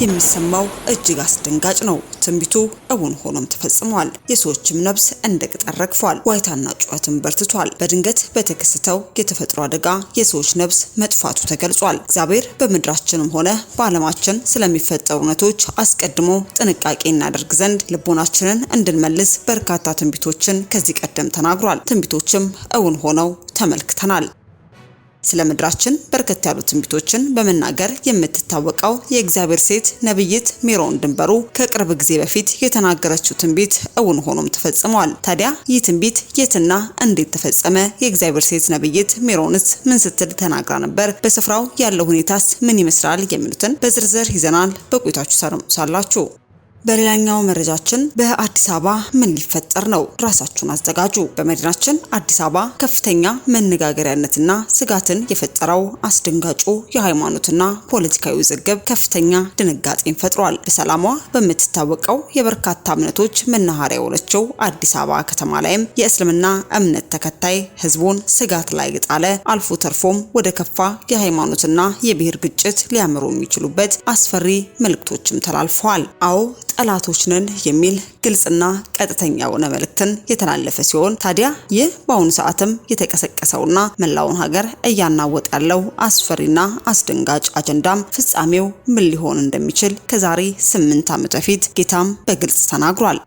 የሚሰማው እጅግ አስደንጋጭ ነው። ትንቢቱ እውን ሆኖም ተፈጽሟል። የሰዎችም ነፍስ እንደ ቅጠል ረግፏል። ዋይታና ጩኸትም በርትቷል። በድንገት በተከሰተው የተፈጥሮ አደጋ የሰዎች ነፍስ መጥፋቱ ተገልጿል። እግዚአብሔር በምድራችንም ሆነ በዓለማችን ስለሚፈጠሩ እውነቶች አስቀድሞ ጥንቃቄ እናደርግ ዘንድ ልቦናችንን እንድንመልስ በርካታ ትንቢቶችን ከዚህ ቀደም ተናግሯል። ትንቢቶችም እውን ሆነው ተመልክተናል። ስለ ምድራችን በርከት ያሉ ትንቢቶችን በመናገር የምትታወቀው የእግዚአብሔር ሴት ነብይት ሜሮን ድንበሩ ከቅርብ ጊዜ በፊት የተናገረችው ትንቢት እውን ሆኖም ተፈጽሟል። ታዲያ ይህ ትንቢት የትና እንዴት ተፈጸመ? የእግዚአብሔር ሴት ነብይት ሜሮንስ ምን ስትል ተናግራ ነበር? በስፍራው ያለው ሁኔታስ ምን ይመስላል? የሚሉትን በዝርዝር ይዘናል። በቆይታችሁ ሰላችሁ። በሌላኛው መረጃችን በአዲስ አበባ ምን ሊፈጠር ነው? ራሳችሁን አዘጋጁ። በመዲናችን አዲስ አበባ ከፍተኛ መነጋገሪያነትና ስጋትን የፈጠረው አስደንጋጩ የሃይማኖትና ፖለቲካዊ ውዝግብ ከፍተኛ ድንጋጤን ፈጥሯል። በሰላሟ በምትታወቀው የበርካታ እምነቶች መናኸሪያ የሆነችው አዲስ አበባ ከተማ ላይም የእስልምና እምነት ተከታይ ህዝቡን ስጋት ላይ የጣለ አልፎ ተርፎም ወደ ከፋ የሃይማኖትና የብሔር ግጭት ሊያመሩ የሚችሉበት አስፈሪ መልእክቶችም ተላልፈዋል። አዎ ጠላቶች ነን የሚል ግልጽና ቀጥተኛ የሆነ መልእክትን የተላለፈ ሲሆን ታዲያ ይህ በአሁኑ ሰዓትም የተቀሰቀሰውና መላውን ሀገር እያናወጠ ያለው አስፈሪና አስደንጋጭ አጀንዳም ፍጻሜው ምን ሊሆን እንደሚችል ከዛሬ 8 ዓመት በፊት ጌታም በግልጽ ተናግሯል።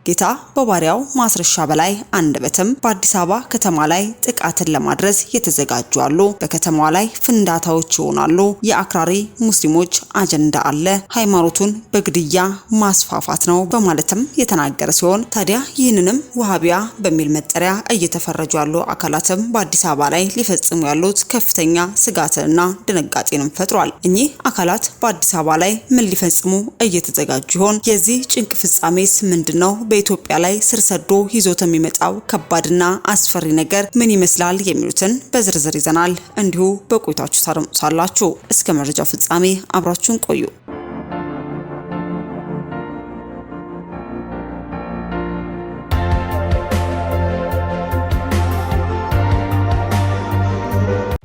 ጌታ በባሪያው ማስረሻ በላይ አንደበትም በአዲስ አበባ ከተማ ላይ ጥቃትን ለማድረስ የተዘጋጁ አሉ፣ በከተማዋ ላይ ፍንዳታዎች ይሆናሉ፣ የአክራሪ ሙስሊሞች አጀንዳ አለ፣ ሃይማኖቱን በግድያ ማስፋፋት ነው በማለትም የተናገረ ሲሆን ታዲያ ይህንንም ወሃቢያ በሚል መጠሪያ እየተፈረጁ ያሉ አካላትም በአዲስ አበባ ላይ ሊፈጽሙ ያሉት ከፍተኛ ስጋትንና ድንጋጤንም ፈጥሯል። እኚህ አካላት በአዲስ አበባ ላይ ምን ሊፈጽሙ እየተዘጋጁ ይሆን? የዚህ ጭንቅ ፍጻሜስ ምንድነው? በኢትዮጵያ ላይ ስር ሰዶ ይዞት የሚመጣው ከባድና አስፈሪ ነገር ምን ይመስላል? የሚሉትን በዝርዝር ይዘናል። እንዲሁ በቆይታችሁ ታደምጡታላችሁ። እስከ መረጃው ፍጻሜ አብራችሁን ቆዩ።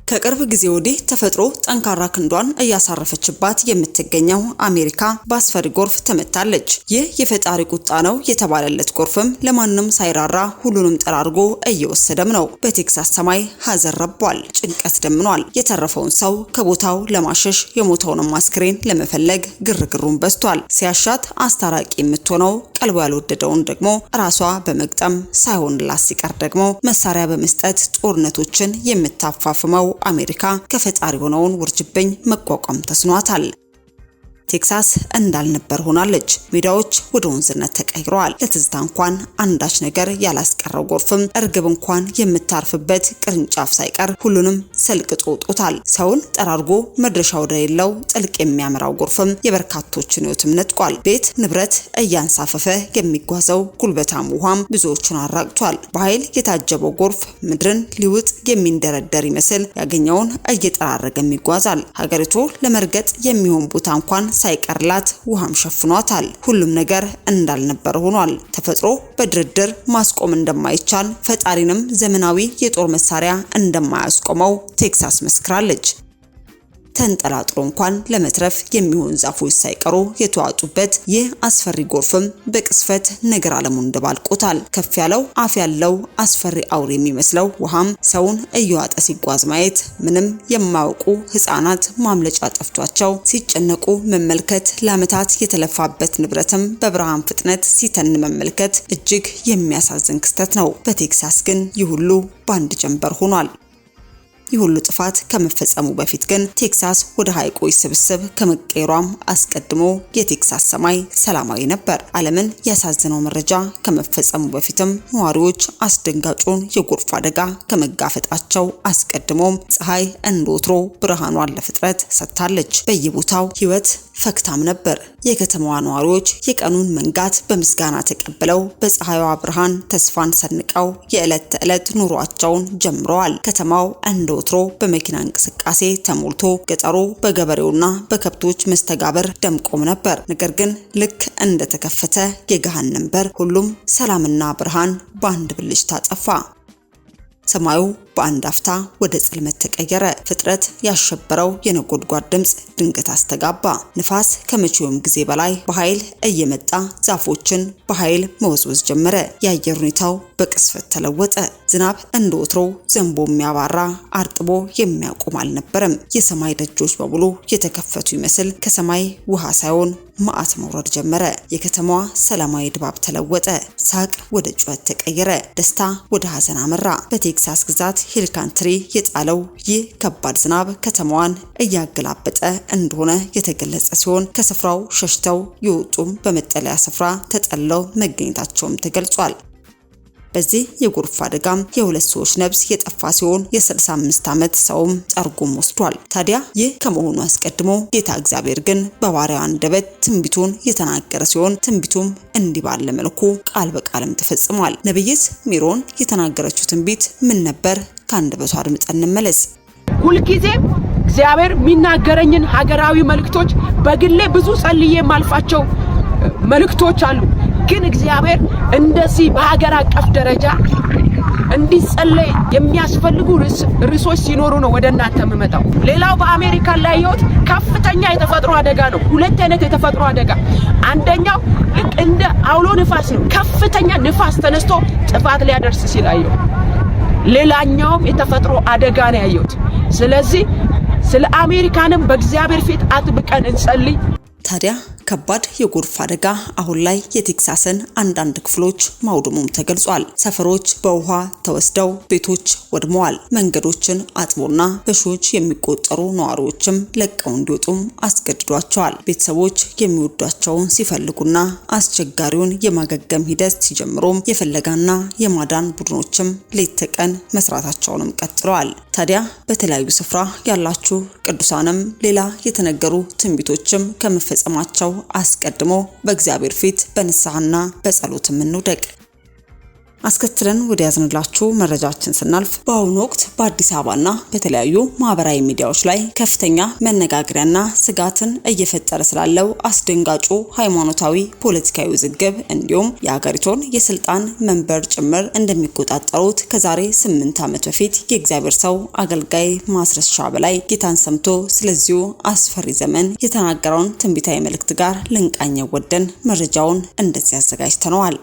ከቅርብ ጊዜ ወዲህ ተፈጥሮ ጠንካራ ክንዷን እያሳረፈችባት የምትገኘው አሜሪካ በአስፈሪ ጎርፍ ተመታለች። ይህ የፈጣሪ ቁጣ ነው የተባለለት ጎርፍም ለማንም ሳይራራ ሁሉንም ጠራርጎ እየወሰደም ነው። በቴክሳስ ሰማይ ሀዘን ረቧል፣ ጭንቀት ደምኗል። የተረፈውን ሰው ከቦታው ለማሸሽ የሞተውንም አስክሬን ለመፈለግ ግርግሩን በዝቷል። ሲያሻት አስታራቂ የምትሆነው ቀልቧ ያልወደደውን ደግሞ ራሷ በመግጠም ሳይሆንላት ሲቀር ደግሞ መሳሪያ በመስጠት ጦርነቶችን የምታፋፍመው አሜሪካ ከፈጣሪ ሆነውን ውርጅብኝ መቋቋም ተስኗታል። ቴክሳስ እንዳልነበር ሆናለች። ሜዳዎች ወደ ወንዝነት ተቀይረዋል። ለትዝታ እንኳን አንዳች ነገር ያላስቀረው ጎርፍም እርግብ እንኳን የምታርፍበት ቅርንጫፍ ሳይቀር ሁሉንም ሰልቅጦ ጦታል። ሰውን ጠራርጎ መድረሻ ወደሌለው ጥልቅ የሚያመራው ጎርፍም የበርካቶችን ሕይወትም ነጥቋል። ቤት ንብረት እያንሳፈፈ የሚጓዘው ጉልበታም ውሃም ብዙዎችን አራቅቷል። በኃይል የታጀበው ጎርፍ ምድርን ሊውጥ የሚንደረደር ይመስል ያገኘውን እየጠራረገም ይጓዛል። ሀገሪቱ ለመርገጥ የሚሆን ቦታ እንኳን ሳይቀርላት ውሃም ሸፍኗታል። ሁሉም ነገር እንዳልነበር ሆኗል። ተፈጥሮ በድርድር ማስቆም እንደማይቻል ፈጣሪንም ዘመናዊ የጦር መሳሪያ እንደማያስቆመው ቴክሳስ መስክራለች። ተንጠላጥሎ እንኳን ለመትረፍ የሚሆን ዛፎች ሳይቀሩ የተዋጡበት ይህ አስፈሪ ጎርፍም በቅስፈት ነገር ዓለሙን እንደባልቆታል። ከፍ ያለው አፍ ያለው አስፈሪ አውሬ የሚመስለው ውሃም ሰውን እየዋጠ ሲጓዝ ማየት፣ ምንም የማያውቁ ህፃናት ማምለጫ ጠፍቷቸው ሲጨነቁ መመልከት፣ ለዓመታት የተለፋበት ንብረትም በብርሃን ፍጥነት ሲተን መመልከት እጅግ የሚያሳዝን ክስተት ነው። በቴክሳስ ግን ይህ ሁሉ በአንድ ጀንበር ሆኗል። ይህ ሁሉ ጥፋት ከመፈጸሙ በፊት ግን ቴክሳስ ወደ ሐይቆች ስብስብ ከመቀየሯም አስቀድሞ የቴክሳስ ሰማይ ሰላማዊ ነበር። ዓለምን ያሳዘነው መረጃ ከመፈጸሙ በፊትም ነዋሪዎች አስደንጋጩን የጎርፍ አደጋ ከመጋፈጣቸው አስቀድሞም ፀሐይ እንደወትሮ ብርሃኗን ለፍጥረት ሰጥታለች። በየቦታው ህይወት ፈክታም ነበር። የከተማዋ ነዋሪዎች የቀኑን መንጋት በምስጋና ተቀብለው በፀሐይዋ ብርሃን ተስፋን ሰንቀው የዕለት ተዕለት ኑሯቸውን ጀምረዋል። ከተማው እንደወትሮ በመኪና እንቅስቃሴ ተሞልቶ ገጠሩ በገበሬውና በከብቶች መስተጋበር ደምቆም ነበር። ነገር ግን ልክ እንደተከፈተ የገሃነም በር ሁሉም ሰላምና ብርሃን በአንድ ብልጭታ ጠፋ። ሰማዩ በአንድ አፍታ ወደ ጽልመት ተቀየረ። ፍጥረት ያሸበረው የነጎድጓድ ድምጽ ድንገት አስተጋባ። ንፋስ ከመቼውም ጊዜ በላይ በኃይል እየመጣ ዛፎችን በኃይል መወዝወዝ ጀመረ። የአየር ሁኔታው በቅስፈት ተለወጠ። ዝናብ እንደወትሮ ዘንቦ የሚያባራ አርጥቦ የሚያቆም አልነበረም። የሰማይ ደጆች በሙሉ የተከፈቱ ይመስል ከሰማይ ውሃ ሳይሆን መዓት መውረድ ጀመረ። የከተማዋ ሰላማዊ ድባብ ተለወጠ። ሳቅ ወደ ጩኸት ተቀየረ። ደስታ ወደ ሐዘን አመራ። በቴክሳስ ግዛት ሂል ካንትሪ የጣለው ይህ ከባድ ዝናብ ከተማዋን እያገላበጠ እንደሆነ የተገለጸ ሲሆን ከስፍራው ሸሽተው የወጡም በመጠለያ ስፍራ ተጠልለው መገኘታቸውም ተገልጿል። በዚህ የጎርፍ አደጋም የሁለት ሰዎች ነፍስ የጠፋ ሲሆን የ65 ዓመት ሰውም ጠርጎም ወስዷል። ታዲያ ይህ ከመሆኑ አስቀድሞ ጌታ እግዚአብሔር ግን በባሪያው አንደበት ትንቢቱን የተናገረ ሲሆን ትንቢቱም እንዲህ ባለ መልኩ ቃል በቃልም ተፈጽሟል። ነብይት ሜሮን የተናገረችው ትንቢት ምን ነበር? ከአንደበቷ አድምጠን እንመለስ። ሁልጊዜም እግዚአብሔር የሚናገረኝን ሀገራዊ መልእክቶች በግሌ ብዙ ጸልዬ የማልፋቸው መልእክቶች አሉ። ግን እግዚአብሔር እንደዚህ በሀገር አቀፍ ደረጃ እንዲጸለይ የሚያስፈልጉ ርዕሶች ሲኖሩ ነው ወደ እናንተ የምመጣው። ሌላው በአሜሪካ ላይ ያየሁት ከፍተኛ የተፈጥሮ አደጋ ነው። ሁለት አይነት የተፈጥሮ አደጋ። አንደኛው ልክ እንደ አውሎ ንፋስ ነው። ከፍተኛ ንፋስ ተነስቶ ጥፋት ሊያደርስ ሲል አየሁ። ሌላኛውም የተፈጥሮ አደጋ ነው ያየሁት። ስለዚህ ስለ አሜሪካንም በእግዚአብሔር ፊት አጥብቀን እንጸልይ። ታዲያ ከባድ የጎርፍ አደጋ አሁን ላይ የቴክሳስን አንዳንድ ክፍሎች ማውደሙም ተገልጿል። ሰፈሮች በውሃ ተወስደው ቤቶች ወድመዋል። መንገዶችን አጥቦና በሺዎች የሚቆጠሩ ነዋሪዎችም ለቀው እንዲወጡም አስገድዷቸዋል። ቤተሰቦች የሚወዷቸውን ሲፈልጉና አስቸጋሪውን የማገገም ሂደት ሲጀምሩም የፍለጋና የማዳን ቡድኖችም ሌት ተቀን መስራታቸውንም ቀጥለዋል። ታዲያ በተለያዩ ስፍራ ያላችሁ ቅዱሳንም ሌላ የተነገሩ ትንቢቶችም ከመፈጸማቸው አስቀድሞ በእግዚአብሔር ፊት በንስሐና በጸሎት እንውደቅ። አስከትለን ወደ ያዝንላችሁ መረጃችን ስናልፍ በአሁኑ ወቅት በአዲስ አበባና በተለያዩ ማህበራዊ ሚዲያዎች ላይ ከፍተኛ መነጋገሪያና ስጋትን እየፈጠረ ስላለው አስደንጋጩ ሃይማኖታዊ ፖለቲካዊ ውዝግብ እንዲሁም የሀገሪቱን የስልጣን መንበር ጭምር እንደሚቆጣጠሩት ከዛሬ 8 ዓመት በፊት የእግዚአብሔር ሰው አገልጋይ ማስረሻ በላይ ጌታን ሰምቶ ስለዚሁ አስፈሪ ዘመን የተናገረውን ትንቢታዊ መልእክት ጋር ልንቃኘው ወደን መረጃውን እንደዚህ አዘጋጅተነዋል።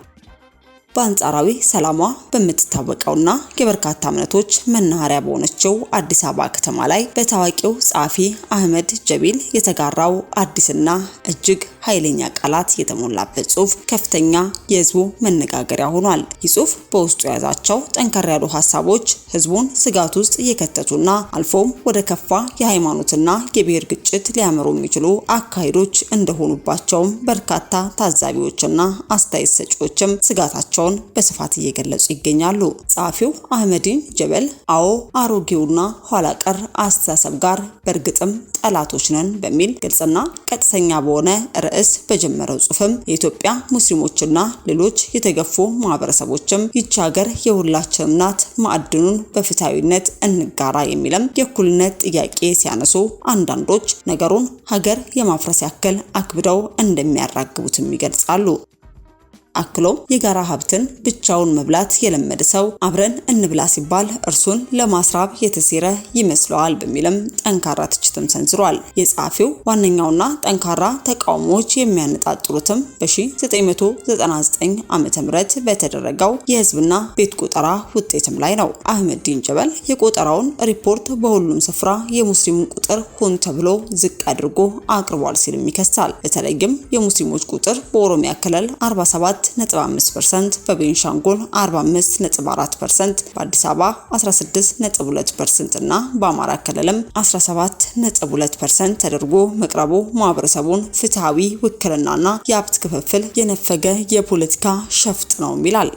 በአንጻራዊ ሰላሟ በምትታወቀውና የበርካታ እምነቶች መናኸሪያ በሆነችው አዲስ አበባ ከተማ ላይ በታዋቂው ጸሐፊ አህመድ ጀቢል የተጋራው አዲስና እጅግ ኃይለኛ ቃላት የተሞላበት ጽሑፍ ከፍተኛ የህዝቡ መነጋገሪያ ሆኗል። ይህ ጽሑፍ በውስጡ የያዛቸው ጠንከር ያሉ ሀሳቦች ህዝቡን ስጋት ውስጥ የከተቱና አልፎም ወደ ከፋ የሃይማኖትና የብሔር ግጭት ሊያመሩ የሚችሉ አካሄዶች እንደሆኑባቸውም በርካታ ታዛቢዎችና አስተያየት ሰጪዎችም ስጋታቸው በስፋት እየገለጹ ይገኛሉ። ጸሐፊው አህመዲን ጀበል አዎ አሮጌውና ኋላ ቀር አስተሳሰብ ጋር በእርግጥም ጠላቶች ነን በሚል ግልጽና ቀጥተኛ በሆነ ርዕስ በጀመረው ጽሑፍም የኢትዮጵያ ሙስሊሞችና ሌሎች የተገፉ ማህበረሰቦችም ይህች ሀገር የሁላችንም ናት፣ ማዕድኑን በፍትሃዊነት እንጋራ የሚልም የእኩልነት ጥያቄ ሲያነሱ አንዳንዶች ነገሩን ሀገር የማፍረስ ያክል አክብደው እንደሚያራግቡትም ይገልጻሉ። አክሎም የጋራ ሀብትን ብቻውን መብላት የለመደ ሰው አብረን እንብላ ሲባል እርሱን ለማስራብ የተሴረ ይመስለዋል በሚልም ጠንካራ ትችትም ሰንዝሯል። የጸሐፊው ዋነኛውና ጠንካራ ተቃውሞዎች የሚያነጣጥሩትም በ1999 ዓመተ ምህረት በተደረገው የህዝብና ቤት ቆጠራ ውጤትም ላይ ነው። አህመዲን ጀበል የቆጠራውን ሪፖርት በሁሉም ስፍራ የሙስሊሙን ቁጥር ሆን ተብሎ ዝቅ አድርጎ አቅርቧል ሲልም ይከሳል። በተለይም የሙስሊሞች ቁጥር በኦሮሚያ ክልል 47.5%፣ በቤንሻንጉል 45.4%፣ በአዲስ አበባ 16.2% እና በአማራ ክልልም 17.2% ተደርጎ መቅረቡ ማህበረሰቡን ፍትሃዊ ውክልናና የሀብት ክፍፍል የነፈገ የፖለቲካ ሸፍጥ ነው ይላል።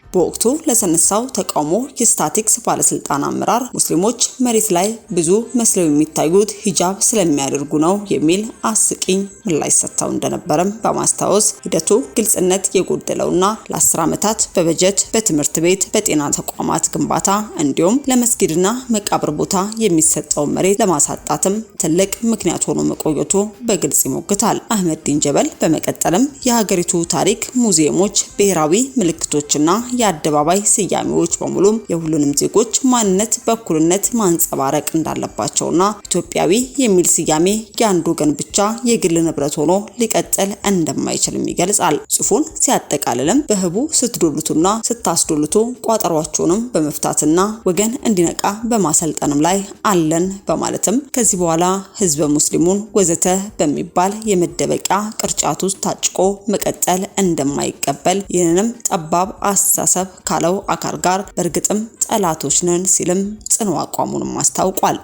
በወቅቱ ለተነሳው ተቃውሞ የስታቲክስ ባለስልጣን አመራር ሙስሊሞች መሬት ላይ ብዙ መስለው የሚታዩት ሂጃብ ስለሚያደርጉ ነው የሚል አስቂኝ ምላሽ ሰጥተው እንደነበረም በማስታወስ ሂደቱ ግልጽነት የጎደለውና ለ10 ዓመታት በበጀት በትምህርት ቤት በጤና ተቋማት ግንባታ እንዲሁም ለመስጊድና መቃብር ቦታ የሚሰጠው መሬት ለማሳጣትም ትልቅ ምክንያት ሆኖ መቆየቱ በግልጽ ይሞግታል። አህመዲን ጀበል በመቀጠልም የሀገሪቱ ታሪክ ሙዚየሞች፣ ብሔራዊ ምልክቶችና የአደባባይ ስያሜዎች በሙሉ የሁሉንም ዜጎች ማንነት በእኩልነት ማንጸባረቅ እንዳለባቸውና ኢትዮጵያዊ የሚል ስያሜ የአንድ ወገን ብቻ የግል ንብረት ሆኖ ሊቀጥል እንደማይችልም ይገልጻል። ጽሑፉን ሲያጠቃልልም በህቡ ስትዶሉቱና ስታስዶሉቱ ቋጠሯቸውንም በመፍታትና ወገን እንዲነቃ በማሰልጠንም ላይ አለን በማለትም ከዚህ በኋላ ህዝበ ሙስሊሙን ወዘተ በሚባል የመደበቂያ ቅርጫት ውስጥ ታጭቆ መቀጠል እንደማይቀበል ይህንንም ጠባብ አስተሳሰብ ካለው አካል ጋር በእርግጥም ጠላቶች ነን ሲልም ጽኑ አቋሙንም አስታውቋል።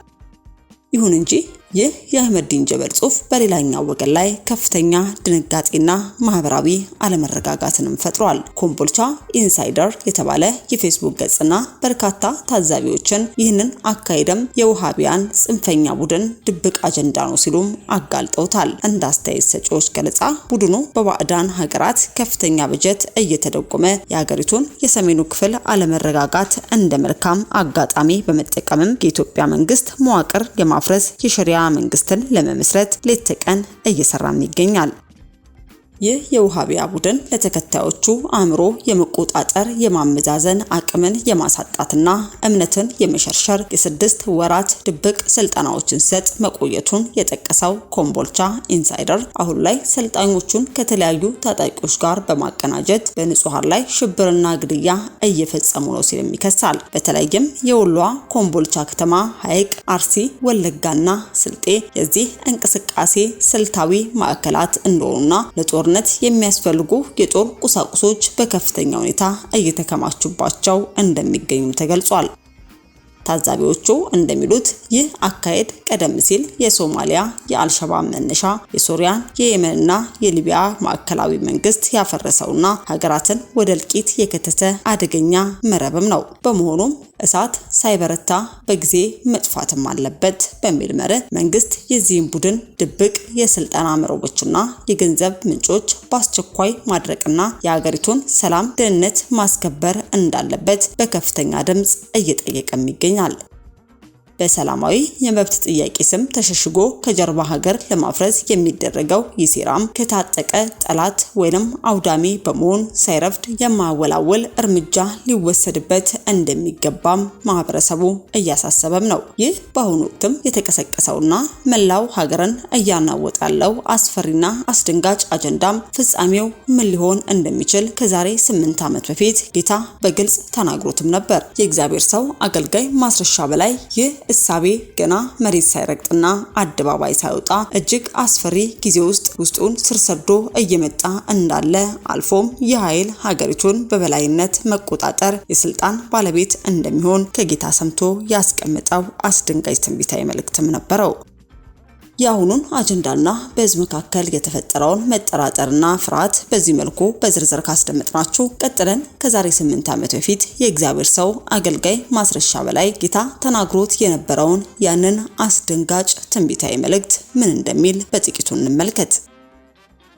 ይሁን እንጂ ይህ የአህመዲን ጀበል ጽሑፍ በሌላኛው ወገን ላይ ከፍተኛ ድንጋጤና ማህበራዊ አለመረጋጋትንም ፈጥሯል። ኮምቦልቻ ኢንሳይደር የተባለ የፌስቡክ ገጽና በርካታ ታዛቢዎችን ይህንን አካሄድም የውሃቢያን ጽንፈኛ ቡድን ድብቅ አጀንዳ ነው ሲሉም አጋልጠውታል። እንደ አስተያየት ሰጪዎች ገለጻ ቡድኑ በባዕዳን ሀገራት ከፍተኛ በጀት እየተደጎመ የሀገሪቱን የሰሜኑ ክፍል አለመረጋጋት እንደ መልካም አጋጣሚ በመጠቀምም የኢትዮጵያ መንግስት መዋቅር የማፍረስ የሸሪያ መንግስትን ለመመስረት ሌት ተቀን እየሰራም ይገኛል። ይህ የውሃቢያ ቡድን ለተከታዮቹ አእምሮ የመቆጣጠር የማመዛዘን አቅምን የማሳጣትና እምነትን የመሸርሸር የ6 ወራት ድብቅ ስልጠናዎችን ሰጥ መቆየቱን የጠቀሰው ኮምቦልቻ ኢንሳይደር አሁን ላይ ሰልጣኞቹን ከተለያዩ ታጣቂዎች ጋር በማቀናጀት በንጹሃን ላይ ሽብርና ግድያ እየፈጸሙ ነው ሲል ይከሳል። በተለይም የወሎዋ ኮምቦልቻ ከተማ፣ ሐይቅ፣ አርሲ፣ ወለጋና ስልጤ የዚህ እንቅስቃሴ ስልታዊ ማዕከላት እንደሆኑና ለጦር የሚያስፈልጉ የጦር ቁሳቁሶች በከፍተኛ ሁኔታ እየተከማቹባቸው እንደሚገኙ ተገልጿል። ታዛቢዎቹ እንደሚሉት ይህ አካሄድ ቀደም ሲል የሶማሊያ የአልሸባብ መነሻ የሶሪያን የየመንና የሊቢያ ማዕከላዊ መንግስት ያፈረሰውና ሀገራትን ወደ እልቂት የከተተ አደገኛ መረብም ነው። በመሆኑም እሳት ሳይበረታ በጊዜ መጥፋትም አለበት በሚል መርህ መንግስት የዚህን ቡድን ድብቅ የስልጠና መረቦችና የገንዘብ ምንጮች በአስቸኳይ ማድረቅና የሀገሪቱን ሰላም ደህንነት ማስከበር እንዳለበት በከፍተኛ ድምጽ እየጠየቀም ይገኛል። በሰላማዊ የመብት ጥያቄ ስም ተሸሽጎ ከጀርባ ሀገር ለማፍረስ የሚደረገው ይሴራም ከታጠቀ ጠላት ወይንም አውዳሚ በመሆን ሳይረፍድ የማወላወል እርምጃ ሊወሰድበት እንደሚገባም ማህበረሰቡ እያሳሰበም ነው። ይህ በአሁኑ ወቅትም የተቀሰቀሰውና መላው ሀገርን እያናወጣለው አስፈሪና አስደንጋጭ አጀንዳም ፍጻሜው ምን ሊሆን እንደሚችል ከዛሬ 8 ዓመት በፊት ጌታ በግልጽ ተናግሮትም ነበር። የእግዚአብሔር ሰው አገልጋይ ማስረሻ በላይ ይህ እሳቤ ገና መሬት ሳይረግጥና አደባባይ ሳይወጣ እጅግ አስፈሪ ጊዜ ውስጡን ስር ሰዶ እየመጣ እንዳለ አልፎም የኃይል ሀገሪቱን በበላይነት መቆጣጠር የስልጣን ባለቤት እንደሚሆን ከጌታ ሰምቶ ያስቀመጠው አስደንጋጭ ትንቢታዊ መልእክትም ነበረው። የአሁኑን አጀንዳና በህዝብ መካከል የተፈጠረውን መጠራጠርና ፍርሃት በዚህ መልኩ በዝርዝር ካስደመጥናችሁ ቀጥለን ከዛሬ 8 ዓመት በፊት የእግዚአብሔር ሰው አገልጋይ ማስረሻ በላይ ጌታ ተናግሮት የነበረውን ያንን አስደንጋጭ ትንቢታዊ መልእክት ምን እንደሚል በጥቂቱ እንመልከት።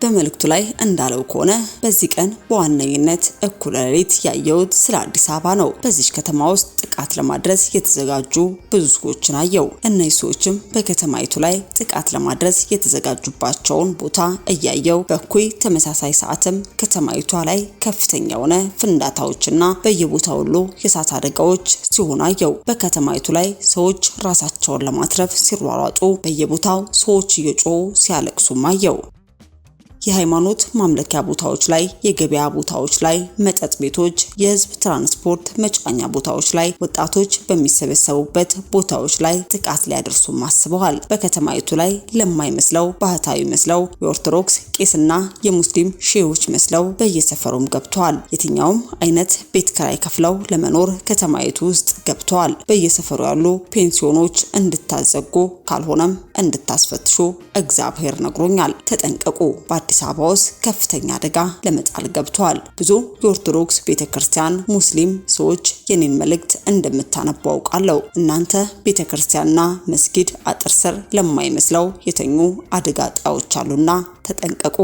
በመልእክቱ ላይ እንዳለው ከሆነ በዚህ ቀን በዋነኝነት እኩለ ሌሊት ያየሁት ስለ አዲስ አበባ ነው። በዚህ ከተማ ውስጥ ጥቃት ለማድረስ የተዘጋጁ ብዙ ሰዎችን አየው። እነዚህ ሰዎችም በከተማይቱ ላይ ጥቃት ለማድረስ የተዘጋጁባቸውን ቦታ እያየው በኩይ ተመሳሳይ ሰዓትም ከተማይቷ ላይ ከፍተኛ የሆነ ፍንዳታዎችና በየቦታው ሁሉ የእሳት አደጋዎች ሲሆኑ አየው። በከተማይቱ ላይ ሰዎች ራሳቸውን ለማትረፍ ሲሯሯጡ፣ በየቦታው ሰዎች እየጮሁ ሲያለቅሱም አየው። የሃይማኖት ማምለኪያ ቦታዎች ላይ፣ የገበያ ቦታዎች ላይ፣ መጠጥ ቤቶች፣ የህዝብ ትራንስፖርት መጫኛ ቦታዎች ላይ፣ ወጣቶች በሚሰበሰቡበት ቦታዎች ላይ ጥቃት ሊያደርሱ አስበዋል። በከተማይቱ ላይ ለማይመስለው ባህታዊ መስለው የኦርቶዶክስ ቄስና የሙስሊም ሼዎች መስለው በየሰፈሩም ገብተዋል። የትኛውም አይነት ቤት ኪራይ ከፍለው ለመኖር ከተማይቱ ውስጥ ገብተዋል። በየሰፈሩ ያሉ ፔንሲዮኖች እንድታዘጉ ካልሆነም እንድታስፈትሹ እግዚአብሔር ነግሮኛል። ተጠንቀቁ። በአዲስ አበባ ውስጥ ከፍተኛ አደጋ ለመጣል ገብተዋል። ብዙ የኦርቶዶክስ ቤተክርስቲያን ሙስሊም ሰዎች የኔን መልእክት እንደምታነቡ አውቃለሁ። እናንተ ቤተክርስቲያንና መስጊድ አጥር ስር ለማይመስለው የተኙ አደጋ ጣዮች አሉና ተጠንቀቁ።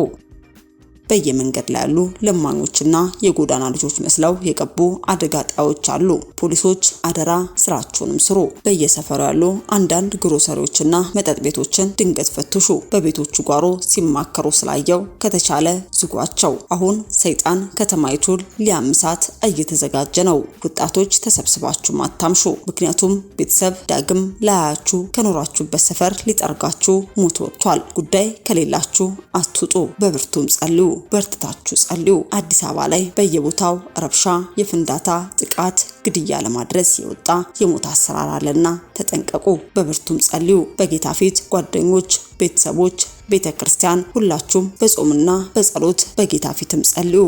በየመንገድ ላይ ያሉ ለማኞችና የጎዳና ልጆች መስለው የገቡ አደጋ ጣዮች አሉ። ፖሊሶች አደራ ስራቸውንም ስሩ። በየሰፈሩ ያሉ አንዳንድ ግሮሰሪዎችና መጠጥ ቤቶችን ድንገት ፈትሹ። በቤቶቹ ጓሮ ሲማከሩ ስላየው ከተቻለ ዝጓቸው። አሁን ሰይጣን ከተማይቱን ሊያምሳት እየተዘጋጀ ነው። ወጣቶች ተሰብስባችሁ አታምሹ። ምክንያቱም ቤተሰብ ዳግም ላያችሁ ከኖራችሁበት ሰፈር ሊጠርጋችሁ ሞት ወጥቷል። ጉዳይ ከሌላችሁ አትውጡ። በብርቱም ጸልዩ፣ በርትታችሁ ጸልዩ። አዲስ አበባ ላይ በየቦታው ረብሻ፣ የፍንዳታ ጥቃት፣ ግድያ ለማድረስ የወጣ የሞት አሰራር አለና ተጠንቀቁ። በብርቱም ጸልዩ። በጌታ ፊት ጓደኞች፣ ቤተሰቦች፣ ቤተክርስቲያን ሁላችሁም በጾምና በጸሎት በጌታ ፊትም ጸልዩ።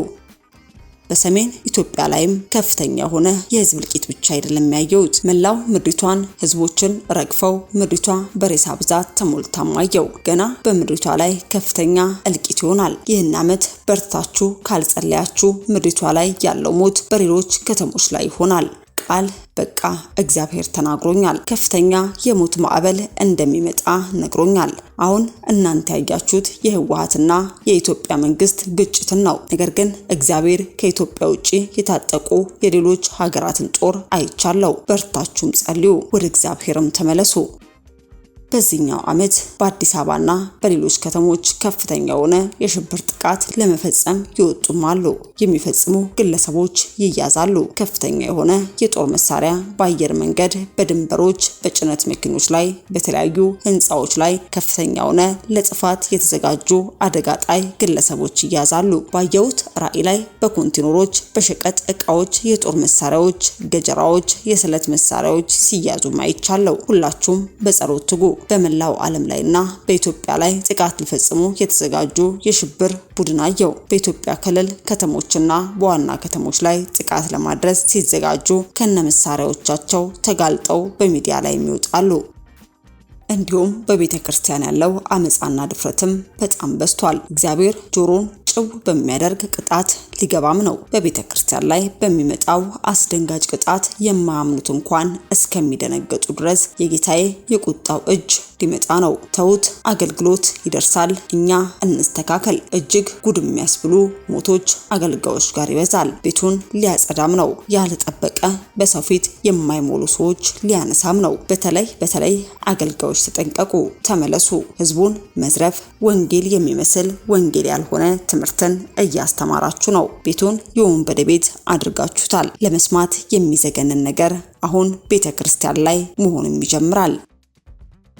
በሰሜን ኢትዮጵያ ላይም ከፍተኛ ሆነ የህዝብ እልቂት ብቻ አይደለም ያየሁት። መላው ምድሪቷን ህዝቦችን ረግፈው ምድሪቷ በሬሳ ብዛት ተሞልታ ማየው። ገና በምድሪቷ ላይ ከፍተኛ እልቂት ይሆናል። ይህን ዓመት በርታችሁ ካልጸለያችሁ ምድሪቷ ላይ ያለው ሞት በሌሎች ከተሞች ላይ ይሆናል። ቃል በቃ እግዚአብሔር ተናግሮኛል። ከፍተኛ የሞት ማዕበል እንደሚመጣ ነግሮኛል። አሁን እናንተ ያያችሁት የህወሓትና የኢትዮጵያ መንግስት ግጭትን ነው። ነገር ግን እግዚአብሔር ከኢትዮጵያ ውጪ የታጠቁ የሌሎች ሀገራትን ጦር አይቻለው። በርታችሁም ጸልዩ፣ ወደ እግዚአብሔርም ተመለሱ። በዚህኛው ዓመት በአዲስ አበባና በሌሎች ከተሞች ከፍተኛ የሆነ የሽብር ጥቃት ለመፈጸም ይወጡም አሉ። የሚፈጽሙ ግለሰቦች ይያዛሉ። ከፍተኛ የሆነ የጦር መሳሪያ በአየር መንገድ፣ በድንበሮች፣ በጭነት መኪኖች ላይ፣ በተለያዩ ህንፃዎች ላይ ከፍተኛ የሆነ ለጥፋት የተዘጋጁ አደጋ ጣይ ግለሰቦች ይያዛሉ። ባየሁት ራዕይ ላይ በኮንቴነሮች፣ በሸቀጥ እቃዎች፣ የጦር መሳሪያዎች፣ ገጀራዎች፣ የስለት መሳሪያዎች ሲያዙ ማይቻለው። ሁላችሁም በጸሎት ትጉ። በመላው ዓለም ላይና በኢትዮጵያ ላይ ጥቃት ሊፈጽሙ የተዘጋጁ የሽብር ቡድን አየው። በኢትዮጵያ ክልል ከተሞችና በዋና ከተሞች ላይ ጥቃት ለማድረስ ሲዘጋጁ ከነመሳሪያዎቻቸው ተጋልጠው በሚዲያ ላይ የሚወጣሉ። እንዲሁም በቤተ ክርስቲያን ያለው አመጻና ድፍረትም በጣም በዝቷል። እግዚአብሔር ጆሮን ጭው በሚያደርግ ቅጣት ሊገባም ነው። በቤተ ክርስቲያን ላይ በሚመጣው አስደንጋጭ ቅጣት የማያምኑት እንኳን እስከሚደነገጡ ድረስ የጌታዬ የቁጣው እጅ ሊመጣ ነው። ተውት፣ አገልግሎት ይደርሳል፣ እኛ እንስተካከል። እጅግ ጉድ የሚያስብሉ ሞቶች አገልጋዮች ጋር ይበዛል። ቤቱን ሊያጸዳም ነው። ያልጠበቀ በሰው ፊት የማይሞሉ ሰዎች ሊያነሳም ነው። በተለይ አገልጋዮች ተጠንቀቁ፣ ተመለሱ። ህዝቡን መዝረፍ፣ ወንጌል የሚመስል ወንጌል ያልሆነ ትምህርትን እያስተማራችሁ ነው። ቤቱን የወንበዴ ቤት አድርጋችሁታል። ለመስማት የሚዘገንን ነገር አሁን ቤተክርስቲያን ላይ መሆንም ይጀምራል።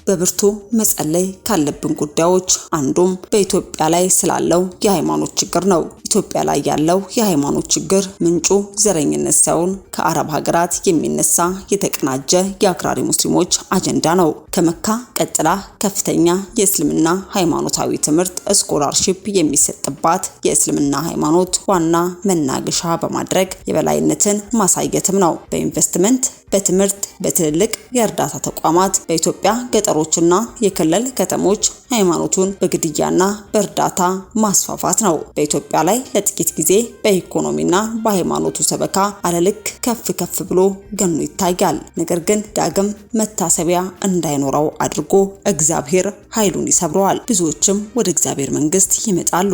በብርቱ መጸለይ ካለብን ጉዳዮች አንዱም በኢትዮጵያ ላይ ስላለው የሃይማኖት ችግር ነው። ኢትዮጵያ ላይ ያለው የሃይማኖት ችግር ምንጩ ዘረኝነት ሳይሆን ከአረብ ሀገራት የሚነሳ የተቀናጀ የአክራሪ ሙስሊሞች አጀንዳ ነው። ከመካ ቀጥላ ከፍተኛ የእስልምና ሃይማኖታዊ ትምህርት ስኮላርሺፕ የሚሰጥባት የእስልምና ሃይማኖት ዋና መናገሻ በማድረግ የበላይነትን ማሳየትም ነው። በኢንቨስትመንት፣ በትምህርት፣ በትልልቅ የእርዳታ ተቋማት በኢትዮጵያ ገጠሮችና የክልል ከተሞች ሃይማኖቱን በግድያና በእርዳታ ማስፋፋት ነው። በኢትዮጵያ ላይ ለጥቂት ጊዜ በኢኮኖሚና በሃይማኖቱ ሰበካ አለልክ ከፍ ብሎ ገኖ ይታያል። ነገር ግን ዳግም መታሰቢያ እንዳይኖረው አድርጎ እግዚአብሔር ኃይሉን ይሰብረዋል። ብዙዎችም ወደ እግዚአብሔር መንግስት ይመጣሉ።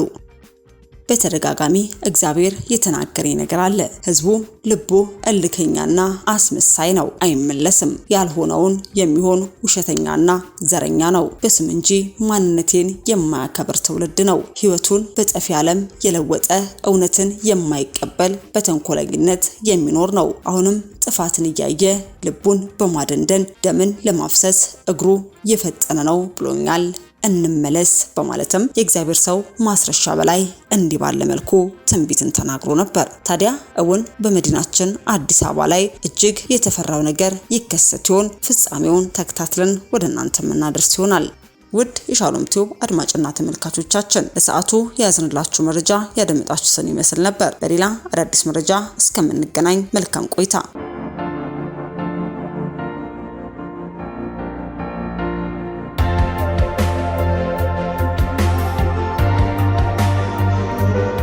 በተደጋጋሚ እግዚአብሔር የተናገረኝ ነገር አለ። ህዝቡ ልቡ እልከኛና አስመሳይ ነው፣ አይመለስም። ያልሆነውን የሚሆን ውሸተኛና ዘረኛ ነው። በስም እንጂ ማንነቴን የማያከብር ትውልድ ነው። ህይወቱን በጠፊ ዓለም የለወጠ እውነትን የማይቀበል በተንኮለኝነት የሚኖር ነው። አሁንም ጥፋትን እያየ ልቡን በማደንደን ደምን ለማፍሰስ እግሩ የፈጠነ ነው ብሎኛል። እንመለስ በማለትም የእግዚአብሔር ሰው ማስረሻ በላይ እንዲህ ባለ መልኩ ትንቢትን ተናግሮ ነበር። ታዲያ እውን በመዲናችን አዲስ አበባ ላይ እጅግ የተፈራው ነገር ይከሰት ይሆን? ፍጻሜውን ተከታትለን ወደ እናንተ የምናደርስ ይሆናል። ውድ የሻሎም ቲዩብ አድማጭና ተመልካቾቻችን ለሰዓቱ ያዝንላችሁ መረጃ ያደመጣችሁትን ይመስል ነበር። በሌላ አዳዲስ መረጃ እስከምንገናኝ መልካም ቆይታ